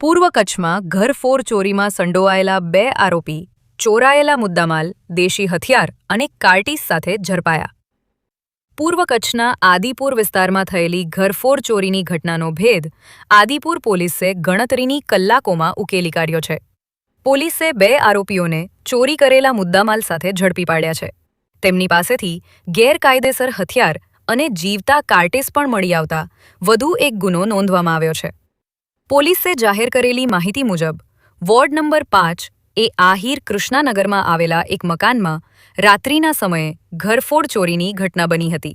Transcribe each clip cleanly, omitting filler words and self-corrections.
પૂર્વ કચ્છમાં ઘરફોડ ચોરીમાં સંડોવાયેલા 2 આરોપી ચોરાયેલા મુદ્દામાલ, દેશી હથિયાર અને કાર્ટીઝ સાથે ઝડપાયા. પૂર્વ કચ્છના આદિપુર વિસ્તારમાં થયેલી ઘરફોડ ચોરીની ઘટનાનો ભેદ આદિપુર પોલીસે ગણતરીની કલાકોમાં ઉકેલી કાઢ્યો છે. પોલીસે 2 આરોપીઓને ચોરી કરેલા મુદ્દામાલ સાથે ઝડપી પાડ્યા છે. તેમની પાસેથી ગેરકાયદેસર હથિયાર અને જીવતા કાર્ટીઝ પણ મળી આવતા વધુ એક ગુનો નોંધવામાં આવ્યો છે. પોલીસે જાહેર કરેલી માહિતી મુજબ વોર્ડ નંબર 5 એ આહિર કૃષ્ણાનગરમાં આવેલા એક મકાનમાં રાત્રિના સમયે ઘરફોડ ચોરીની ઘટના બની હતી.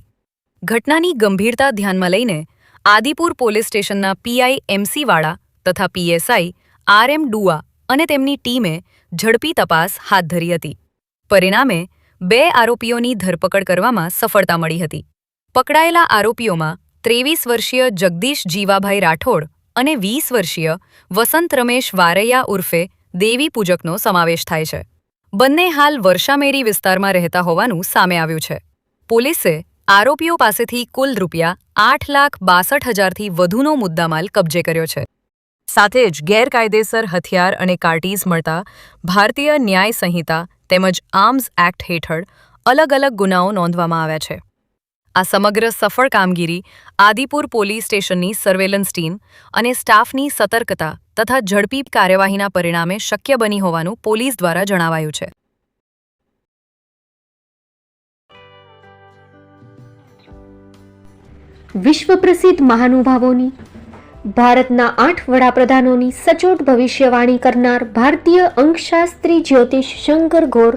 ઘટનાની ગંભીરતા ધ્યાનમાં લઈને આદિપુર પોલીસ સ્ટેશનના પીઆઈ MC વાળા તથા PSI RM ડુઆ અને તેમની ટીમે ઝડપી તપાસ હાથ ધરી હતી. પરિણામે 2 આરોપીઓની ધરપકડ કરવામાં સફળતા મળી હતી. પકડાયેલા આરોપીઓમાં 23 વર્ષીય જગદીશ જીવાભાઈ રાઠોડ અને 20 વર્ષીય વસંત રમેશ વારૈયા ઉર્ફે દેવી પૂજકનો સમાવેશ થાય છે. બંને હાલ વર્ષામેરી વિસ્તારમાં રહેતા હોવાનું સામે આવ્યું છે. પોલીસે આરોપીઓ પાસેથી કુલ ₹8,62,000થી વધુનો મુદ્દામાલ કબજે કર્યો છે. સાથે જ ગેરકાયદેસર હથિયાર અને કાર્ટીઝ મળતા ભારતીય ન્યાય સંહિતા તેમજ આર્મ્સ એક્ટ હેઠળ અલગ અલગ ગુનાઓ નોંધવામાં આવ્યા છે. આ સમગ્ર સફળ કામગીરી આદિપુર પોલીસ સ્ટેશનની સર્વેલન્સ ટીમ અને સ્ટાફની સતર્કતા તથા ઝડપી કાર્યવાહીના પરિણામે શક્ય બની હોવાનું પોલીસ દ્વારા જણાવાયું છે. વિશ્વ પ્રસિદ્ધ મહાનુભાવોની, ભારતના 8 વડાપ્રધાનોની સચોટ ભવિષ્યવાણી કરનાર ભારતીય અંકશાસ્ત્રી જ્યોતિષ શંકર ગોર,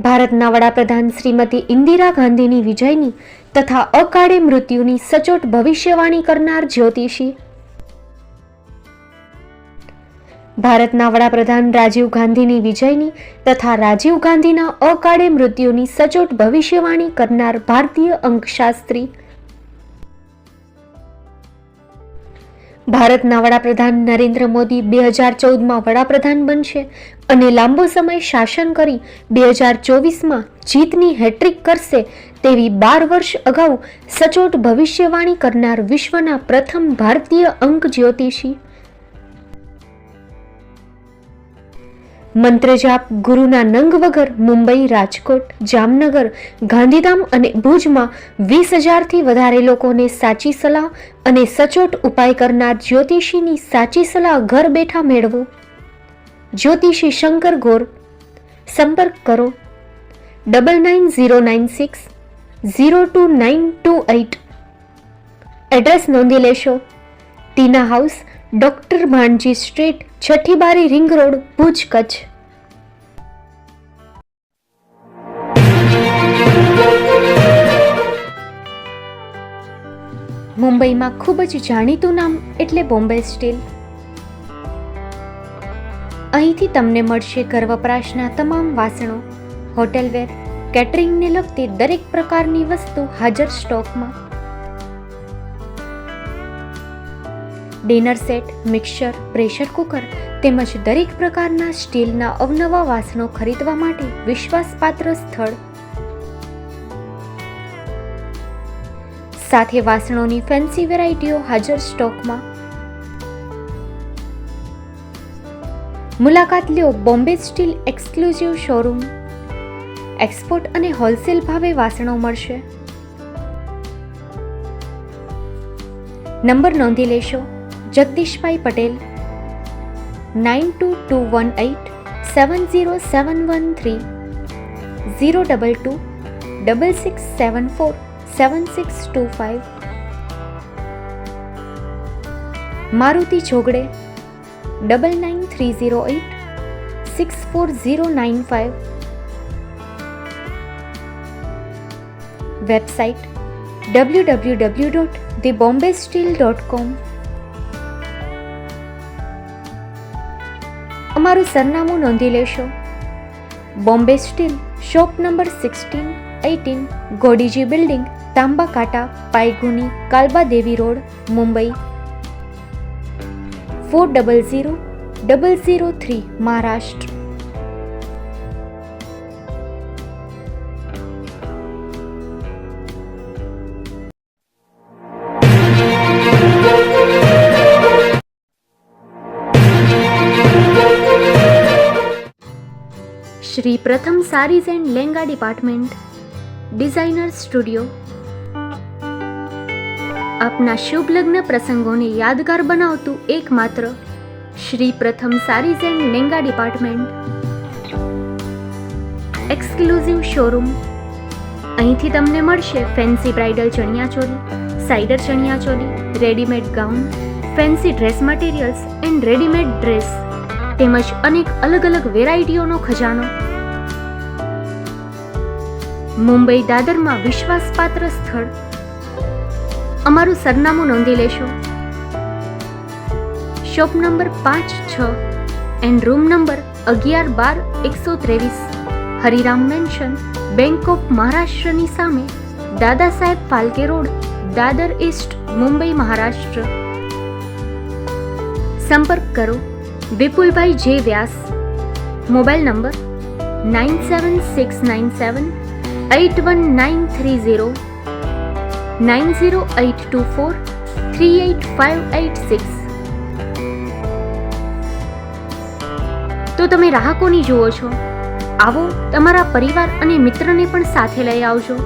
ભારતના વડાપ્રધાન શ્રીમતી ઇન્દિરા ગાંધીની વિજયની તથા અકાળે મૃત્યુની સચોટ ભવિષ્યવાણી કરનાર જ્યોતિષી, ભારતના વડાપ્રધાન રાજીવ ગાંધીની વિજયની તથા રાજીવ ગાંધીના અકાળે મૃત્યુની સચોટ ભવિષ્યવાણી કરનાર ભારતીય અંકશાસ્ત્રી, ભારતના વડાપ્રધાન નરેન્દ્ર મોદી 2014માં વડાપ્રધાન બનશે અને લાંબો સમય શાસન કરી 2024માં જીતની હેટ્રિક કરશે તેવી 12 વર્ષ અગાઉ સચોટ ભવિષ્યવાણી કરનાર વિશ્વના પ્રથમ ભારતીય અંક જ્યોતિષી, મંત્રજાપ ગુરુના નંગ વગર મુંબઈ, રાજકોટ, જામનગર, ગાંધીધામ અને ભુજમાં 20,000થી વધારે લોકોને સાચી સલાહ અને સચોટ ઉપાય કરનાર જ્યોતિષીની સાચી સલાહ ઘર બેઠા મેળવો. જ્યોતિષી શંકર ગોર. સંપર્ક કરો 9909602928. એડ્રેસ નોંધી લેશો. ટીના હાઉસ, ડોક્ટર ભાણજી સ્ટ્રીટ, છઠ્ઠી બારી, રિંગ રોડ, ભુજ, કચ્છ. મુંબઈમાં ખૂબ જ જાણીતું નામ એટલે બોમ્બે સ્ટીલ. અહીંથી તમને મળશે ઘર વપરાશના તમામ વાસણો, હોટેલવેર, કેટરિંગને લગતી દરેક પ્રકારની વસ્તુ હાજર સ્ટોકમાં. Dinner set, mixer, pressure cooker તેમજ દરેક પ્રકારના સ્ટીલના અવનવા વાસણો ખરીદવા માટે વિશ્વાસપાત્ર સ્થળ. સાથે વાસણોની ફેન્સી વેરાયટીઓ હાજર સ્ટોકમાં. મુલાકાત લ્યો Bombay steel exclusive showroom. Export અને હોલસેલ ભાવે વાસણો મળશે. નંબર નોંધી લેશો. જગદીશભાઈ પટેલ 9221870713 022 6674 7625. મારુતિ ચોગડે 9930864095. Website www.thebombasteel.com. અમારું સરનામું નોંધી લેશો. Bombay steel, shop number 16-18, Godiji building, Tamba Kanta, Payguni, Kalba Devi road, Mumbai 400003, Maharashtra. Shri Pratham sarees and lehenga department, designer studio. આપના શુભ લગ્ન પ્રસંગોને યાદગાર બનાવતું એકમાત્ર Shri Pratham sarees and lehenga department, exclusive showroom. અહીંથી તમને મળશે fancy bridal chaniya choli, cider chaniya choli, readymade gown, fancy dress materials and readymade dress તેમજ અનેક અલગ અલગ વેરાયટીઓનો ખજાનો. મુંબઈ દાદરમાં વિશ્વાસપાત્ર સ્થળ. અમારું સરનામું નોંધી લેશો. Shop number 5-6 and room number 11-12-123, Hariram mansion, bank of મહારાષ્ટ્રની સામે, દાદા સાહેબ ફાલ્કે રોડ, દાદર ઈસ્ટ, મુંબઈ, મહારાષ્ટ્ર. સંપર્ક કરો વિપુલભાઈ જે વ્યાસ. Mobile number 9769781930, 9082438586. તો તમે રાહ કોની જુઓ છો? આવો, તમારા પરિવાર અને મિત્રને પણ સાથે લઈ આવજો.